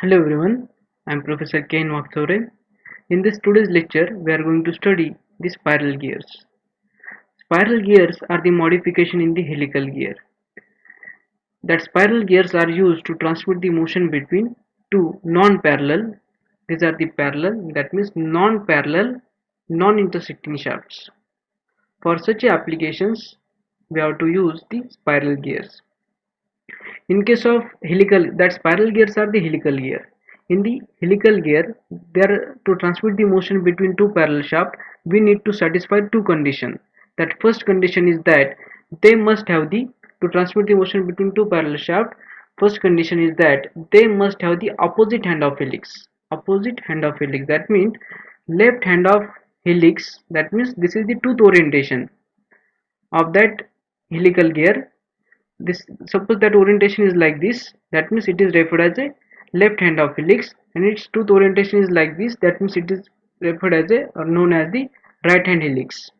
Hello everyone, I am Professor Ken Waksore. In this today's lecture, we are going to study the spiral gears. Spiral gears are the modification in the helical gear. That spiral gears are used to transmit the motion between two non-parallel, these are the parallel, that means non-parallel, non-intersecting shafts. For such applications, we have to use the spiral gears. In case of helical, that spiral gears are the helical gear. In the helical gear, there to transmit the motion between two parallel shafts, we need to satisfy two conditions. That first condition is that they must have the to transmit the motion between two parallel shafts. First condition is that they must have the opposite hand of helix. Opposite hand of helix. That means left hand of helix. That means this is the tooth orientation of that helical gear. This suppose that orientation is like this, that means it is referred as a left hand of helix, and its tooth orientation is like this, that means it is referred as a or known as the right hand helix.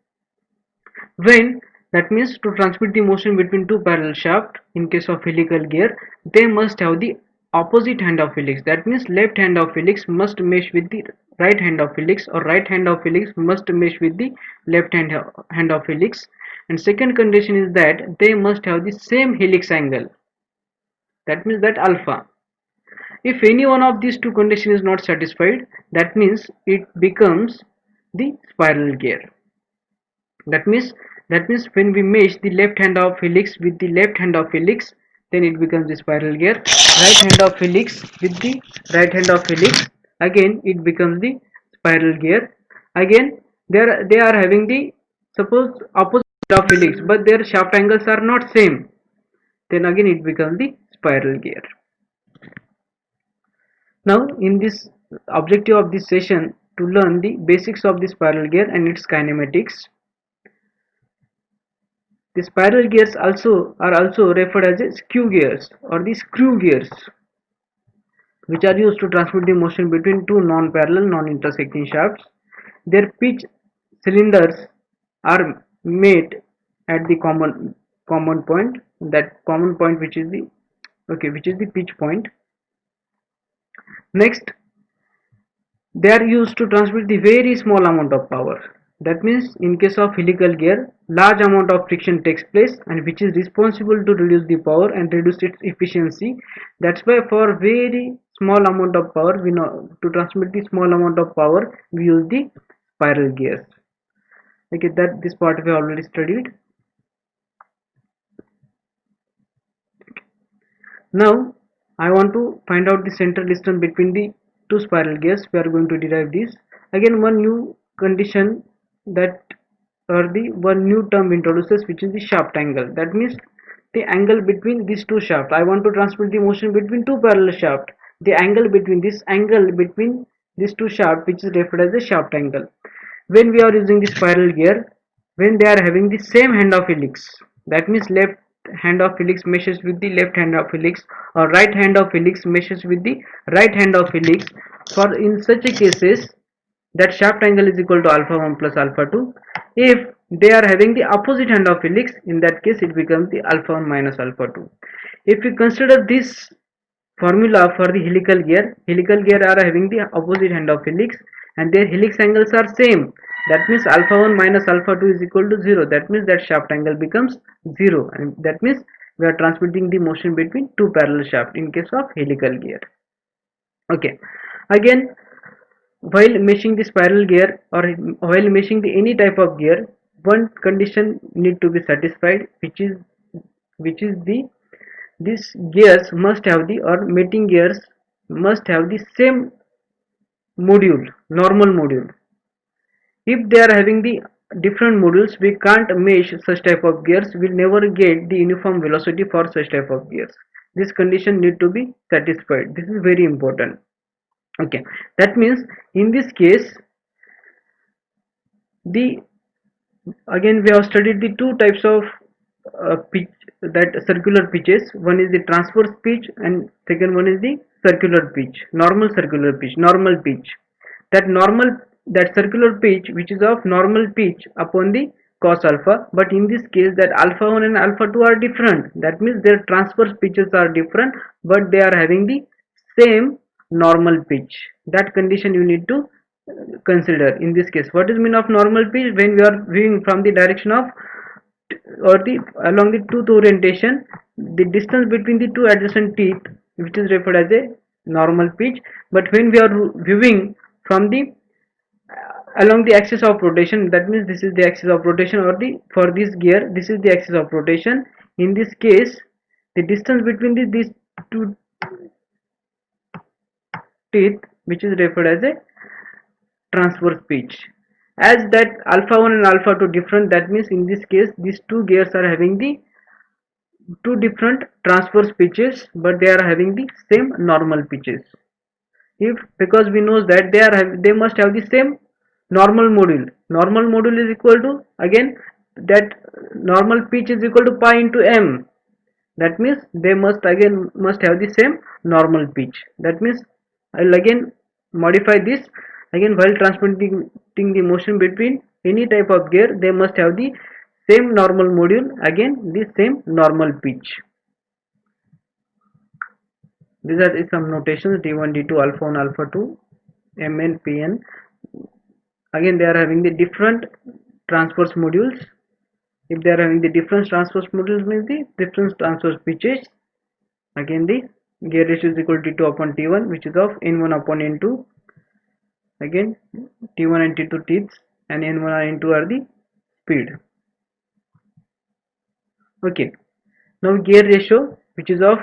When that means to transmit the motion between two parallel shafts in case of helical gear, they must have the opposite hand of helix. That means left hand of helix must mesh with the right hand of helix, or right hand of helix must mesh with the left hand of helix. And second condition is that they must have the same helix angle. That means that alpha. If any one of these two conditions is not satisfied, that means it becomes the spiral gear. That means when we mesh the left hand of helix with the left hand of helix, then it becomes the spiral gear. Right hand of helix with the right hand of helix, again it becomes the spiral gear. Again they are having the suppose opposite of helix, but their shaft angles are not same, then again it becomes the spiral gear. Now in this objective of this session to learn the basics of the spiral gear and its kinematics. The spiral gears are also referred as skew gears or the screw gears, which are used to transmit the motion between two non-parallel, non-intersecting shafts. Their pitch cylinders are made at the common point. That common point, which is the pitch point. Next, they are used to transmit the very small amount of power. That means in case of helical gear, large amount of friction takes place, and which is responsible to reduce the power and reduce its efficiency. That's why for very small amount of power, we know to transmit the small amount of power, we use the spiral gears. Okay, that this part we already studied. Now I want to find out the central distance between the two spiral gears. We are going to derive this. Again, one new condition, that or the one new term introduces, which is the shaft angle. That means the angle between these two shafts. I want to transmit the motion between two parallel shafts. The angle between these two shafts, which is referred as the shaft angle. When we are using the spiral gear, when they are having the same hand of helix, that means left hand of helix meshes with the left hand of helix, or right hand of helix meshes with the right hand of helix. For in such a cases, that shaft angle is equal to alpha 1 plus alpha 2. If they are having the opposite hand of helix, in that case it becomes the alpha 1 minus alpha 2. If we consider this formula for the helical gear are having the opposite hand of helix, and their helix angles are same. That means alpha 1 minus alpha 2 is equal to 0. That means that shaft angle becomes 0, and that means we are transmitting the motion between two parallel shafts in case of helical gear. Okay, again, while meshing the spiral gear or while meshing the any type of gear, one condition need to be satisfied, which is the these gears must have the or mating gears must have the same normal module. If they are having the different modules, we can't mesh such type of gears. We'll never get the uniform velocity for such type of gears. This condition need to be satisfied. This is very important. Okay, that means in this case, the again we have studied the two types of pitch, that circular pitches. One is the transverse pitch, and second one is the circular pitch, normal pitch. That circular pitch, which is of normal pitch upon the cos alpha, but in this case that alpha 1 and alpha 2 are different. That means their transverse pitches are different, but they are having the same normal pitch. That condition you need to consider in this case. What is mean of normal pitch? When we are viewing from the direction of or the along the tooth orientation, the distance between the two adjacent teeth, which is referred as a normal pitch. But when we are viewing from the along the axis of rotation, that means this is the axis of rotation, or the for this gear this is the axis of rotation. In this case, the distance between these two teeth, which is referred as a transverse pitch. As that alpha 1 and alpha 2 different, that means in this case these two gears are having the two different transverse pitches, but they are having the same normal pitches. If because we know that they must have the same normal module. Normal module is equal to, again, that normal pitch is equal to pi into m. That means they must have the same normal pitch. That means I'll again modify this. Again, while transmitting the motion between any type of gear, they must have the same normal module, again the same normal pitch. These are some notations: d1, d2, alpha 1, alpha 2, mn, pn. Again, they are having the different transverse modules. If they are having the different transverse modules, means the different transverse pitches. Again, the gear ratio is equal to t2 upon t1, which is of n1 upon n2. Again, t1 and t2 teeths, and n1 and n2 are the speed. Okay, now gear ratio, which is of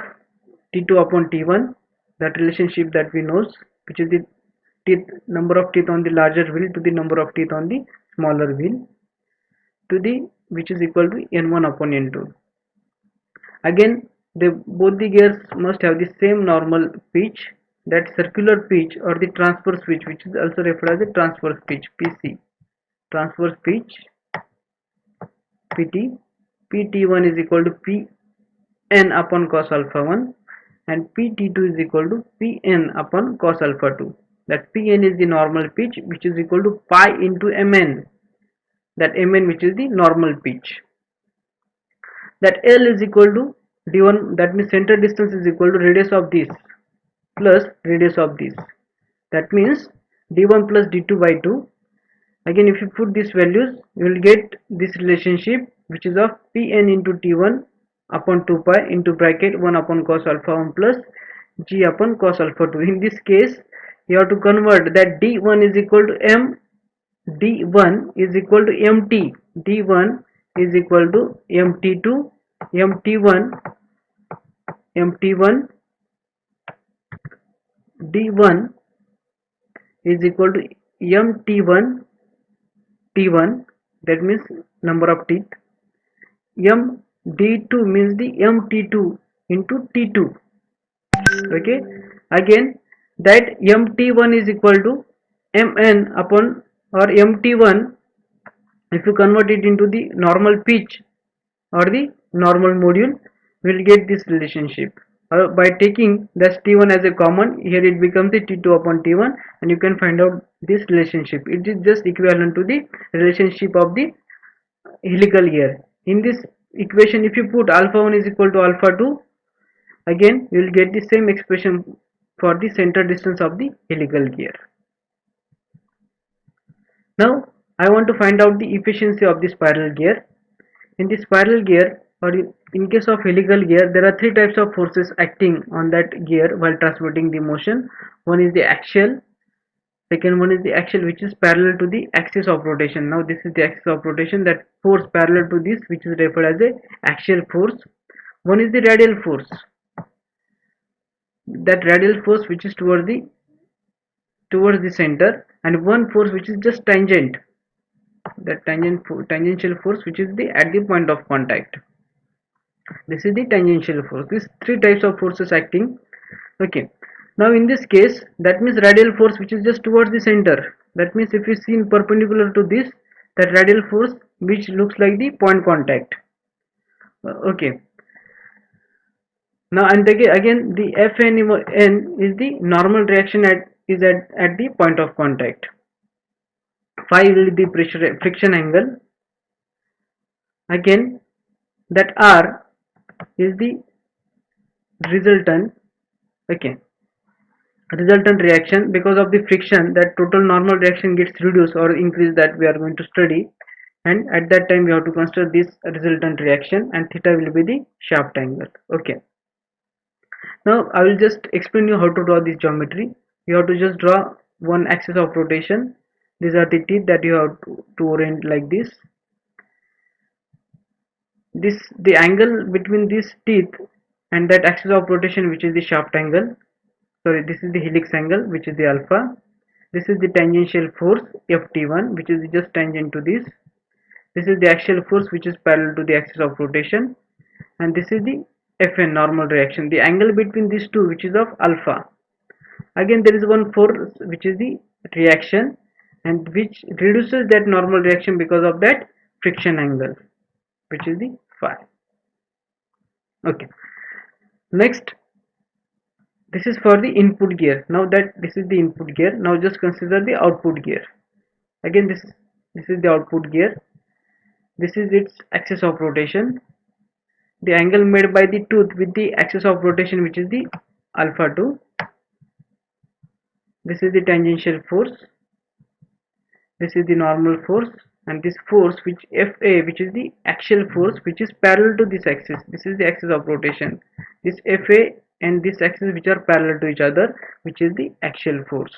t2 upon t1, that relationship that we know, which is the teeth, number of teeth on the larger wheel to the number of teeth on the smaller wheel, to the which is equal to n1 upon n2. Again, both the gears must have the same normal pitch. That circular pitch or the transverse pitch, which is also referred as a transverse pitch, PC, transverse pitch, PT, PT1 is equal to Pn upon cos alpha 1, and PT2 is equal to Pn upon cos alpha 2. That Pn is the normal pitch, which is equal to pi into Mn, that Mn which is the normal pitch. That L is equal to d1, that means center distance is equal to radius of this plus radius of this. That means d1 plus d2 by 2. Again, if you put these values, you will get this relationship, which is of Pn into t1 upon 2 pi into bracket 1 upon cos alpha 1 plus g upon cos alpha 2. In this case, you have to convert that d1 is equal to m, d1 is equal to mt, d1 is equal to mt2, mt1, mt1, d1 is equal to mt1, t1, that means number of teeth, m d2 means the mt2 into t2. Okay, again that mt1 is equal to mn upon, or mt1, if you convert it into the normal pitch or the normal module, we will get this relationship. By taking this t1 as a common, here it becomes the t2 upon t1, and you can find out this relationship. It is just equivalent to the relationship of the helical gear. In this equation, if you put alpha 1 is equal to alpha 2, again you will get the same expression for the center distance of the helical gear. Now I want to find out the efficiency of the spiral gear. In the spiral gear, or in case of helical gear, there are three types of forces acting on that gear while transmitting the motion. One is the axial, second one is the axial which is parallel to the axis of rotation. Now this is the axis of rotation, that force parallel to this, which is referred as a axial force. One is the radial force, that radial force which is towards the center, and one force which is just tangent, that tangential force which is the at the point of contact. This is the tangential force. These three types of forces acting. Okay, now in this case, that means radial force which is just towards the center, that means if you see in perpendicular to this, that radial force which looks like the point contact. Okay, now and again the Fn is the normal reaction at the point of contact. Phi will be the friction angle. Again, that R is the resultant. Okay, resultant reaction, because of the friction, that total normal reaction gets reduced or increased, that we are going to study. And at that time we have to consider this resultant reaction, and theta will be the shaft angle. Okay, now I will just explain you how to draw this geometry. You have to just draw one axis of rotation. These are the teeth that you have to orient like this. The angle between these teeth and that axis of rotation, which is the shaft angle, sorry, this is the helix angle, which is the alpha. This is the tangential force ft1, which is just tangent to this. This is the axial force, which is parallel to the axis of rotation, and this is the Fn, normal reaction, the angle between these two, which is of alpha. Again, there is one force, which is the reaction, and which reduces that normal reaction because of that friction angle, which is the phi. Okay, next, this is for the input gear. Now that this is the input gear, now just consider the output gear. Again, this is the output gear. This is its axis of rotation, the angle made by the tooth with the axis of rotation, which is the alpha 2. This is the tangential force, this is the normal force, and this force, which Fa, which is the axial force, which is parallel to this axis. This is the axis of rotation, this Fa and this axis, which are parallel to each other, which is the axial force.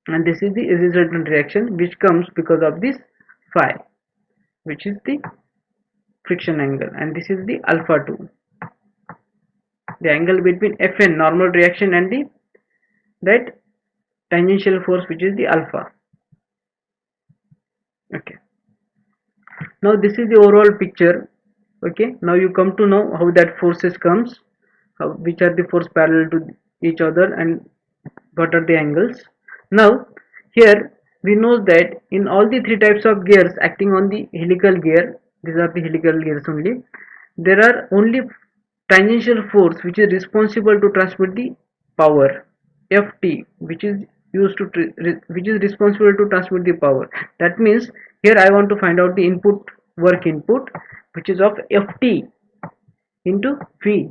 And this is the resultant reaction, which comes because of this phi, which is the friction angle, and this is the alpha 2, the angle between Fn, normal reaction, and the that tangential force, which is the alpha. Okay, now this is the overall picture. Okay, now you come to know how that forces comes, which are the force parallel to each other, and what are the angles. Now here we know that in all the three types of gears acting on the helical gear, these are the helical gears only, there are only tangential force which is responsible to transmit the power, Ft, which is used to which is responsible to transmit the power. That means here I want to find out the input, work input, which is of Ft into V.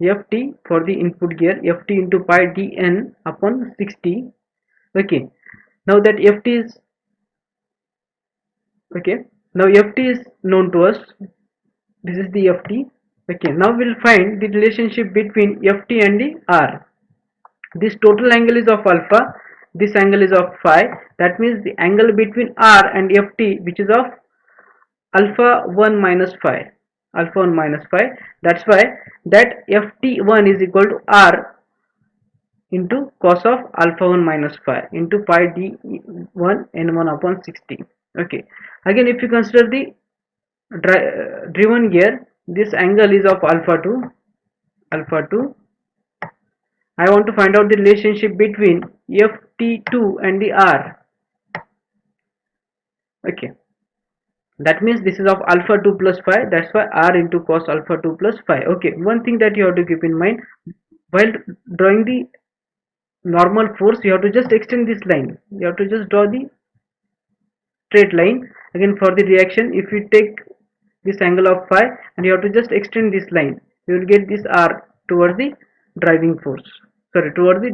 Ft for the input gear, Ft into pi dn upon 60. Okay, now that Ft is, okay, now Ft is known to us. This is the Ft. Okay, now we'll find the relationship between Ft and the R. This total angle is of alpha, this angle is of phi. That means the angle between R and Ft, which is of alpha 1 minus phi, alpha 1 minus phi. That's why that Ft1 is equal to R into cos of alpha 1 minus phi into pi d1 n1 upon 60. Okay, again, if you consider the driven gear, this angle is of alpha 2, alpha 2. I want to find out the relationship between Ft2 and the R. Okay, that means this is of alpha 2 plus phi. That's why R into cos alpha 2 plus phi. Okay, one thing that you have to keep in mind, while drawing the normal force, you have to just extend this line. You have to just draw the straight line. Again, for the reaction, if you take this angle of phi and you have to just extend this line, you will get this R towards the driving force, sorry, towards the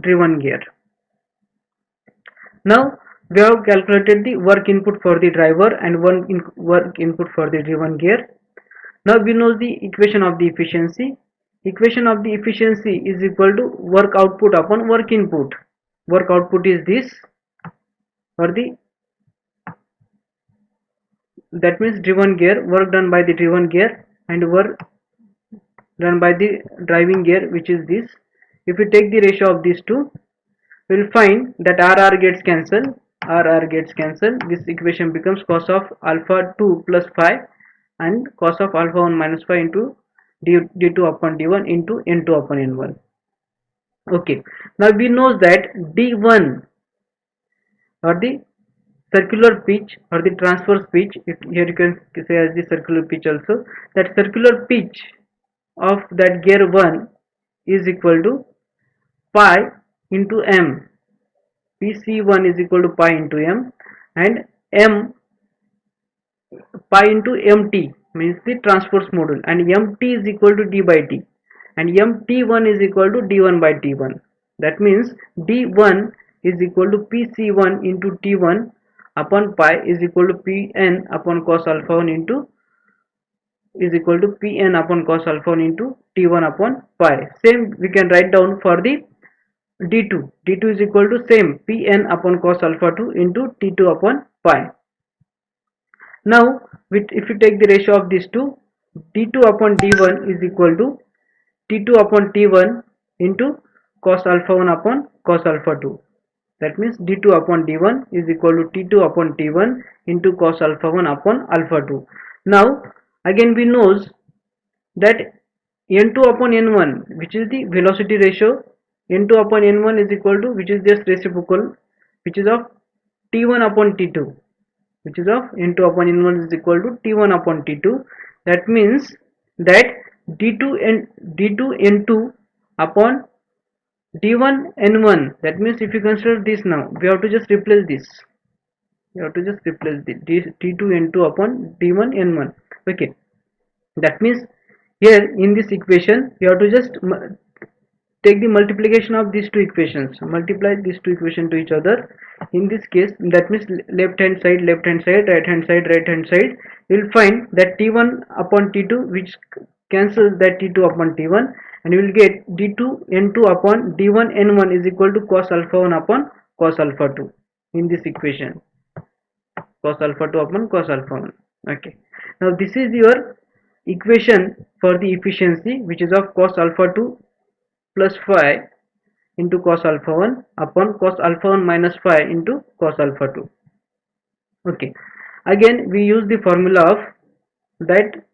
driven gear. Now we have calculated the work input for the driver and work input for the driven gear. Now we know the equation of the efficiency. Equation of the efficiency is equal to work output upon work input. Work output is this, for the, that means driven gear, work done by the driven gear, and work done by the driving gear, which is this. If we take the ratio of these two, we will find that RR gets cancelled, RR gets cancelled. This equation becomes cos of alpha 2 plus phi and cos of alpha 1 minus phi into d2 upon d1 into n2 upon n1. Okay, now we know that d1, or the circular pitch or the transverse pitch, here you can say as the circular pitch also, that circular pitch of that gear 1 is equal to pi into m. PC1 is equal to pi into m, and m, pi into mt, means the transverse module, and mt is equal to d by t. and mt1 is equal to d1 by t1. That means d1 is equal to pc1 into t1 upon pi is equal to pn upon cos alpha 1 into is equal to pn upon cos alpha 1 into t1 upon pi. Same we can write down for the d2. d2 is equal to same pn upon cos alpha 2 into t2 upon pi. Now if you take the ratio of these two, d2 upon d1 is equal to t2 upon t1 into cos alpha 1 upon cos alpha 2. That means d2 upon d1 is equal to t2 upon t1 into cos alpha 1 upon alpha 2. Now again we knows that n2 upon n1, which is the velocity ratio, n2 upon n1 is equal to, which is just reciprocal, which is of t1 upon t2, which is of n2 upon n1 is equal to t1 upon t2. That means that d2 n2 upon d1 n1. That means if you consider this, now we have to just replace this, you have to just replace the t2 n2 upon d1 n1. Okay, that means here in this equation you have to just take the multiplication of these two equations, multiply these two equations to each other. In this case, that means left hand side, right hand side, right hand side, you will find that t1 upon t2, which cancels that t2 upon t1, and you will get d2 n2 upon d1 n1 is equal to cos alpha 1 upon cos alpha 2 in this equation, cos alpha 2 upon cos alpha 1. Okay, now this is your equation for the efficiency, which is of cos alpha 2 plus phi into cos alpha 1 upon cos alpha 1 minus phi into cos alpha 2. Okay, again we use the formula of that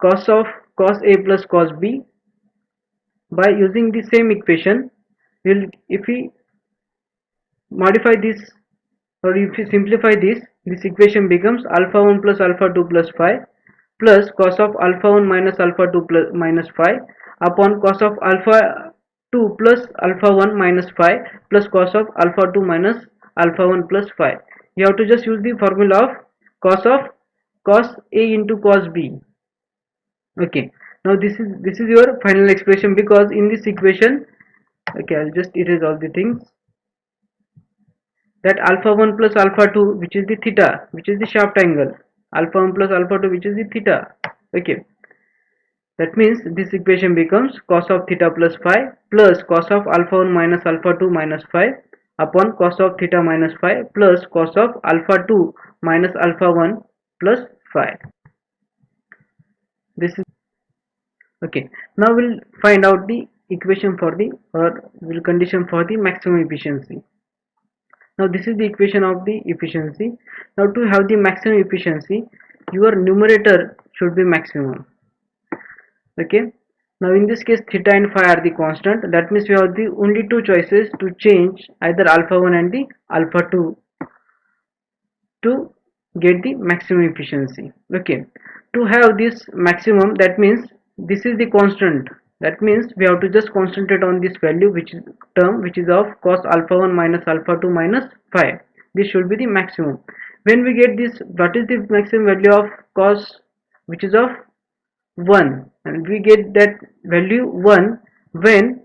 cos a plus cos b. By using the same equation, we'll, if we modify this, or if you simplify this equation becomes alpha 1 plus alpha 2 plus phi plus cos of alpha 1 minus alpha 2 plus minus phi upon cos of alpha 2 plus alpha 1 minus phi plus cos of alpha 2 minus alpha 1 plus phi. You have to just use the formula of cos a into cos b. Okay, now this is your final expression, because in this equation, okay, I'll just erase all the things, that alpha 1 plus alpha 2, which is the theta, which is the shaft angle, alpha 1 plus alpha 2, which is the theta. Okay, that means this equation becomes cos of theta plus phi plus cos of alpha 1 minus alpha 2 minus phi upon cos of theta minus phi plus cos of alpha 2 minus alpha 1 plus phi. This is okay. Now we'll find out the equation for the, or will condition for the maximum efficiency. Now this is the equation of the efficiency. Now to have the maximum efficiency, your numerator should be maximum. Okay, now in this case theta and phi are the constant. That means we have the only two choices to change either alpha 1 and the alpha 2 to get the maximum efficiency. Okay, to have this maximum, that means this is the constant. That means we have to just concentrate on this value, which is term, which is of cos alpha 1 minus alpha 2 minus phi. This should be the maximum. When we get this, what is the maximum value of cos, which is of 1, and we get that value 1 when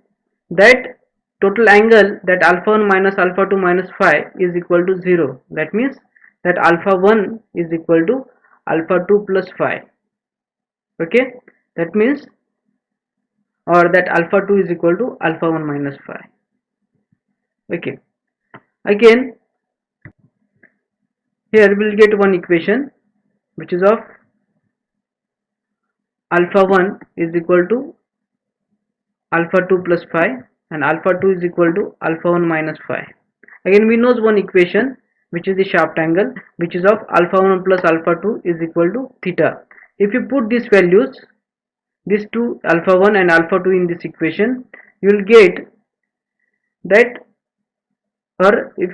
that total angle, that alpha 1 minus alpha 2 minus phi is equal to 0. That means that alpha 1 is equal to alpha 2 plus phi. Okay, that means, or that alpha 2 is equal to alpha 1 minus phi. Okay, again here we'll get one equation, which is of alpha 1 is equal to alpha 2 plus phi and alpha 2 is equal to alpha 1 minus phi. Again we know one equation, which is the shaft angle, which is of alpha 1 plus alpha 2 is equal to theta. If you put these values, these two, alpha 1 and alpha 2, in this equation, you will get that, or if,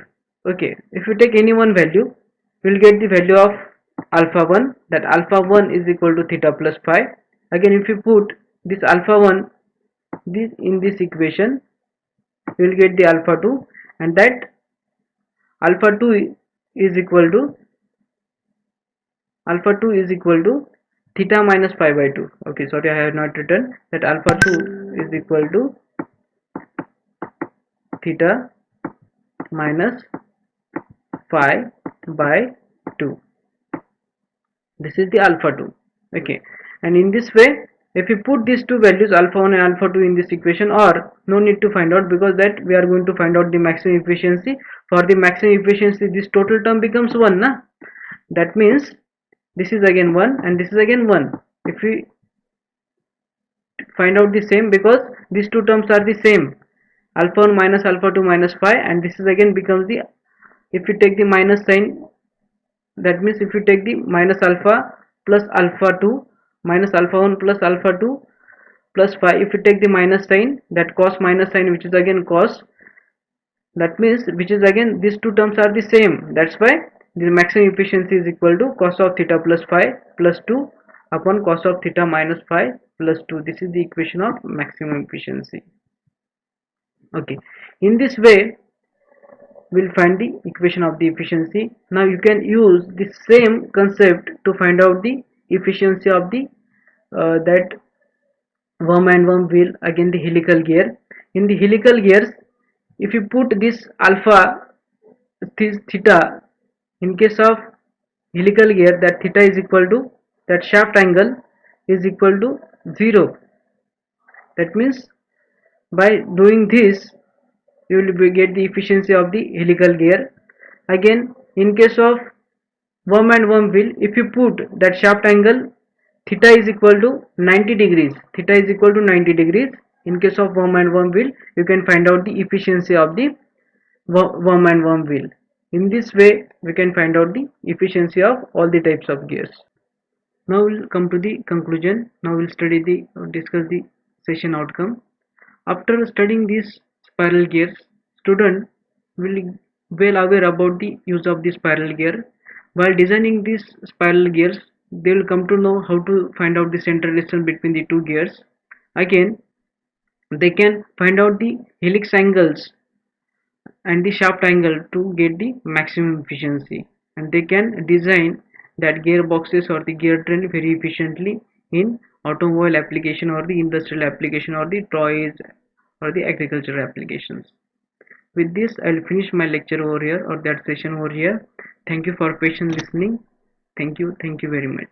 okay, if you take any one value, you will get the value of alpha 1, that alpha 1 is equal to theta plus phi. Again if you put this alpha 1 this in this equation, you will get the alpha 2, and that alpha 2 is equal to theta minus pi by 2. Okay, sorry, I have not written that alpha 2 is equal to theta minus pi by 2. This is the alpha 2. Okay, and in this way, if you put these two values alpha 1 and alpha 2 in this equation, or no need to find out, because that we are going to find out the maximum efficiency. For the maximum efficiency, this total term becomes 1 na? That means this is again 1 and this is again 1. If we find out the same, because these two terms are the same, alpha 1 minus alpha 2 minus pi, and this is again becomes the, if you take the minus sign, that means if you take the minus alpha plus alpha 2 minus alpha 1 plus alpha 2 plus pi, if you take the minus sign, that cos minus sign, which is again cos, that means which is again these two terms are the same. That's why the maximum efficiency is equal to cos of theta plus phi plus 2 upon cos of theta minus phi plus 2. This is the equation of maximum efficiency. Okay, in this way we'll find the equation of the efficiency. Now you can use the same concept to find out the efficiency of the that worm and worm wheel, again the helical gear. In the helical gears, if you put this alpha, this theta, in case of helical gear, that theta is equal to, that shaft angle is equal to 0. That means by doing this you will get the efficiency of the helical gear. Again, in case of worm and worm wheel, if you put that shaft angle theta is equal to 90 degrees, theta is equal to 90 degrees, in case of worm and worm wheel, you can find out the efficiency of the worm and worm wheel. In this way we can find out the efficiency of all the types of gears. Now we'll come to the conclusion. Now we'll discuss the session outcome. After studying these spiral gears, student will be well aware about the use of the spiral gear. While designing these spiral gears, they will come to know how to find out the central distance between the two gears. Again, they can find out the helix angles and the shaft angle to get the maximum efficiency, and they can design that gearboxes or the gear train very efficiently in automobile application or the industrial application or the toys or the agricultural applications. With this, I'll finish my lecture over here, or that session over here. Thank you for patient listening. Thank you very much.